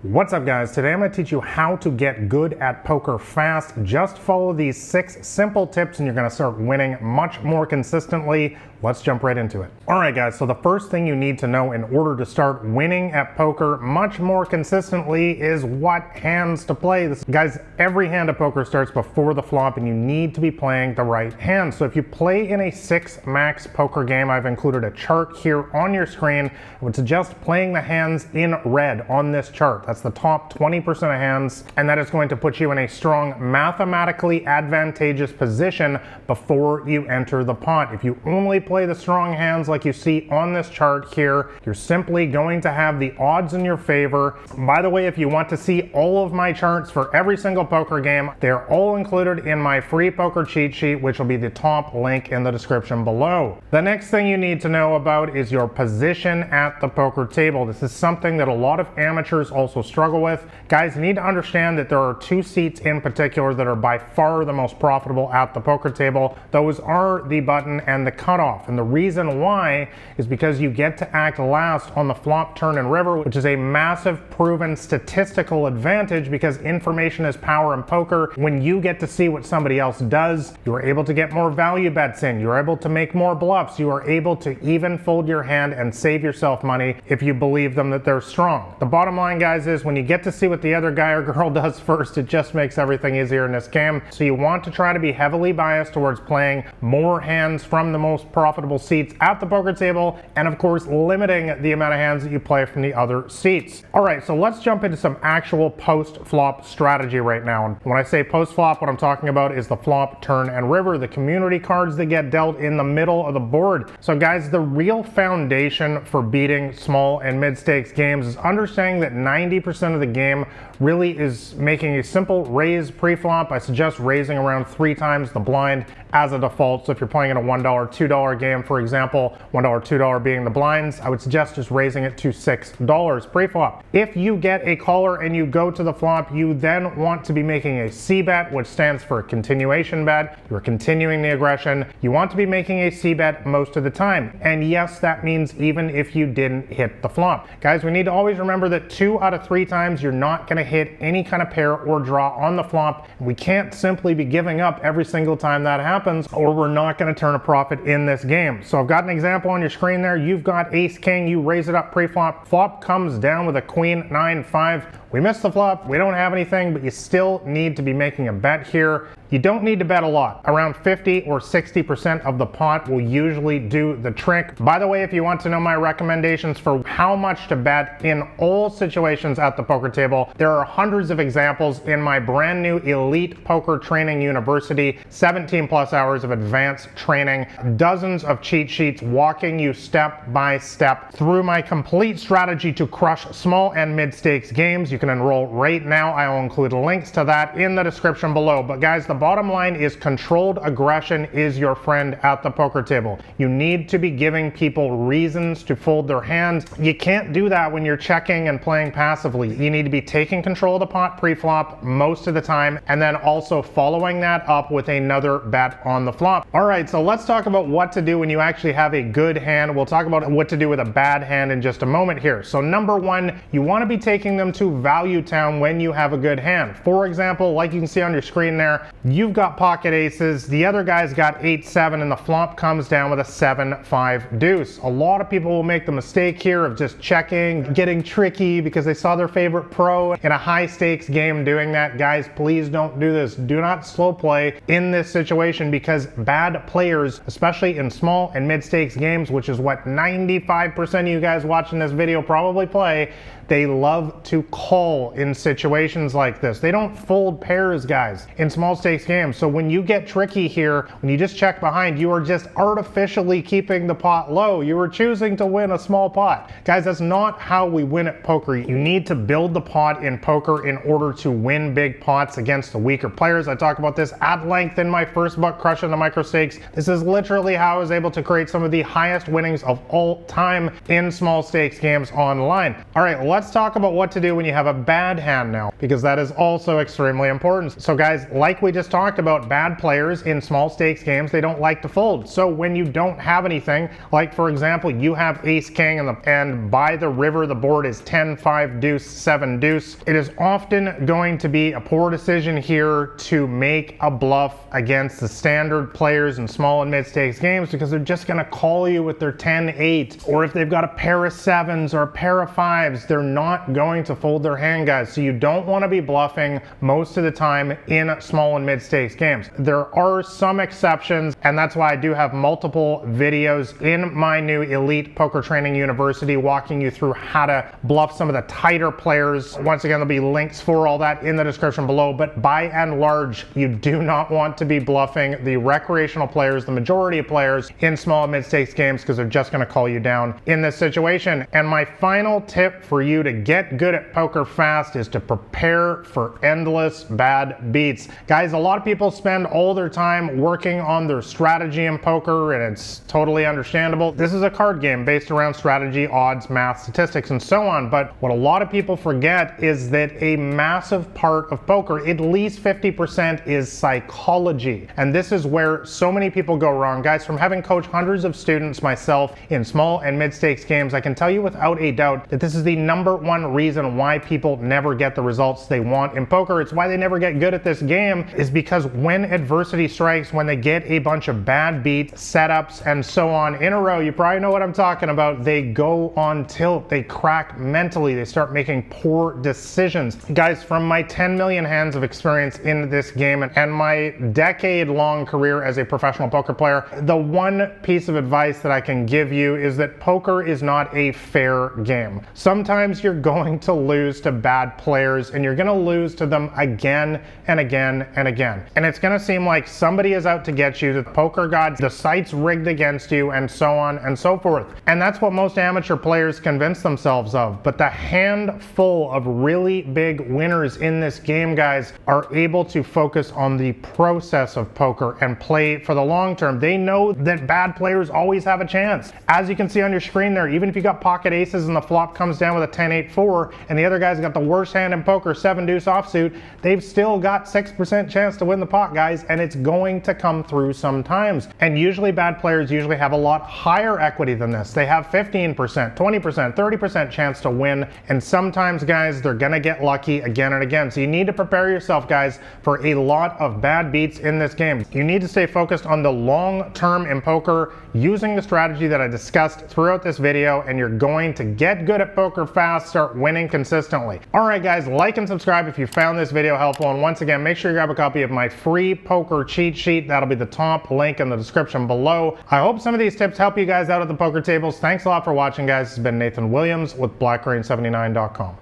What's up guys, today I'm going to teach you how to get good at poker fast. Just follow these 6 simple tips and you're going to start winning much more consistently. Let's jump right into it. Alright guys, so the first thing you need to know in order to start winning at poker much more consistently is what hands to play. Guys, every hand of poker starts before the flop and you need to be playing the right hand. So if you play in a 6 max poker game, I've included a chart here on your screen. I would suggest playing the hands in red on this chart. That's the top 20% of hands, and that is going to put you in a strong, mathematically advantageous position before you enter the pot. If you only play the strong hands like you see on this chart here, you're simply going to have the odds in your favor. By the way, if you want to see all of my charts for every single poker game, they're all included in my free poker cheat sheet, which will be the top link in the description below. The next thing you need to know about is your position at the poker table. This is something that a lot of amateurs also struggle with. Guys, you need to understand that there are 2 seats in particular that are by far the most profitable at the poker table. Those are the button and the cutoff. And the reason why is because you get to act last on the flop, turn, and river, which is a massive proven statistical advantage because information is power in poker. When you get to see what somebody else does, you're able to get more value bets in, you're able to make more bluffs, you are able to even fold your hand and save yourself money if you believe them that they're strong. The bottom line, guys, is when you get to see what the other guy or girl does first, it just makes everything easier in this game. So you want to try to be heavily biased towards playing more hands from the most profitable seats at the poker table, and of course limiting the amount of hands that you play from the other seats. Alright, so let's jump into some actual post-flop strategy right now. And when I say post-flop, what I'm talking about is the flop, turn, and river, the community cards that get dealt in the middle of the board. So guys, the real foundation for beating small and mid-stakes games is understanding that 90% of the game really is making a simple raise pre-flop. I suggest raising around 3 times the blind as a default. So if you're playing in a $1, $2 game, for example, $1, $2 being the blinds, I would suggest just raising it to $6 pre-flop. If you get a caller and you go to the flop, you then want to be making a C-bet, which stands for a continuation bet. You're continuing the aggression. You want to be making a C-bet most of the time. And yes, that means even if you didn't hit the flop. Guys, we need to always remember that 2 out of 3 times you're not going to hit any kind of pair or draw on the flop. We can't simply be giving up every single time that happens, or we're not going to turn a profit in this game. So I've got an example on your screen there. You've got ace king, you raise it up pre-flop, flop comes down with a queen 9-5. We missed the flop, we don't have anything, but you still need to be making a bet here. You don't need to bet a lot. Around 50 or 60% of the pot will usually do the trick. By the way, if you want to know my recommendations for how much to bet in all situations at the poker table, there are hundreds of examples in my brand new Elite Poker Training University, 17 plus hours of advanced training, dozens of cheat sheets walking you step by step through my complete strategy to crush small and mid-stakes games. You can enroll right now. I will include links to that in the description below. But guys, the bottom line is controlled aggression is your friend at the poker table. You need to be giving people reasons to fold their hand. You can't do that when you're checking and playing passively. You need to be taking control of the pot pre-flop most of the time, and then also following that up with another bet on the flop. Alright, so let's talk about what to do when you actually have a good hand. We'll talk about what to do with a bad hand in just a moment here. So number 1, you want to be taking them to value town when you have a good hand. For example, like you can see on your screen there, you've got pocket aces, the other guy's got 8-7, and the flop comes down with a 7-5 deuce. A lot of people will make the mistake here of just checking, getting tricky because they saw their favorite pro in a high stakes game doing that. Guys, please don't do this. Do not slow play in this situation because bad players, especially in small and mid stakes games, which is what 95% of you guys watching this video probably play, they love to call in situations like this. They don't fold pairs, guys, in small stakes games. So when you get tricky here, when you just check behind, you are just artificially keeping the pot low. You are choosing to win a small pot. Guys, that's not how we win at poker. You need to build the pot in poker in order to win big pots against the weaker players. I talk about this at length in my first book, Crushing the Micro Stakes. This is literally how I was able to create some of the highest winnings of all time in small stakes games online. All right, let's let's talk about what to do when you have a bad hand now, because that is also extremely important. So guys, like we just talked about, bad players in small stakes games, they don't like to fold. So when you don't have anything, like for example, you have ace king and by the river the board is 10, 5, deuce, 7, deuce, it is often going to be a poor decision here to make a bluff against the standard players in small and mid stakes games, because they're just going to call you with their 10, 8, or if they've got a pair of 7s or a pair of 5s, they're not going to fold their hand, guys. So you don't want to be bluffing most of the time in small and mid stakes games. There are some exceptions, and that's why I do have multiple videos in my new Elite Poker Training University walking you through how to bluff some of the tighter players. Once again, there'll be links for all that in the description below, but by and large, you do not want to be bluffing the recreational players, the majority of players in small and mid stakes games, because they're just going to call you down in this situation. And my final tip for you to get good at poker fast is to prepare for endless bad beats. Guys, a lot of people spend all their time working on their strategy in poker, and it's totally understandable. This is a card game based around strategy, odds, math, statistics, and so on. But what a lot of people forget is that a massive part of poker, at least 50%, is psychology. And this is where so many people go wrong. Guys, from having coached hundreds of students myself in small and mid stakes games, I can tell you without a doubt that this is the #1 reason why people never get the results they want in poker. It's why they never get good at this game, is because when adversity strikes, when they get a bunch of bad beats, setups, and so on in a row, you probably know what I'm talking about, they go on tilt, they crack mentally, they start making poor decisions. Guys, from my 10 million hands of experience in this game and my decade-long career as a professional poker player, the one piece of advice that I can give you is that poker is not a fair game. Sometimes you're going to lose to bad players, and you're going to lose to them again and again and again. And it's going to seem like somebody is out to get you, the poker gods, the site's rigged against you, and so on and so forth. And that's what most amateur players convince themselves of. But the handful of really big winners in this game, guys, are able to focus on the process of poker and play for the long term. They know that bad players always have a chance. As you can see on your screen there, even if you got pocket aces and the flop comes down with a 10-8-4 and the other guy's got the worst hand in poker, 7 deuce offsuit, they've still got 6% chance to win the pot, guys, and it's going to come through sometimes. And usually bad players usually have a lot higher equity than this. They have 15%, 20%, 30% chance to win, and sometimes, guys, they're gonna get lucky again and again. So you need to prepare yourself, guys, for a lot of bad beats in this game. You need to stay focused on the long term in poker using the strategy that I discussed throughout this video, and you're going to get good at poker fast, start winning consistently. All right, guys, like and subscribe if you found this video helpful, and once again, make sure you grab a copy of my free poker cheat sheet. That'll be the top link in the description below. I hope some of these tips help you guys out at the poker tables. Thanks a lot for watching, guys. This has been Nathan Williams with BlackRain79.com.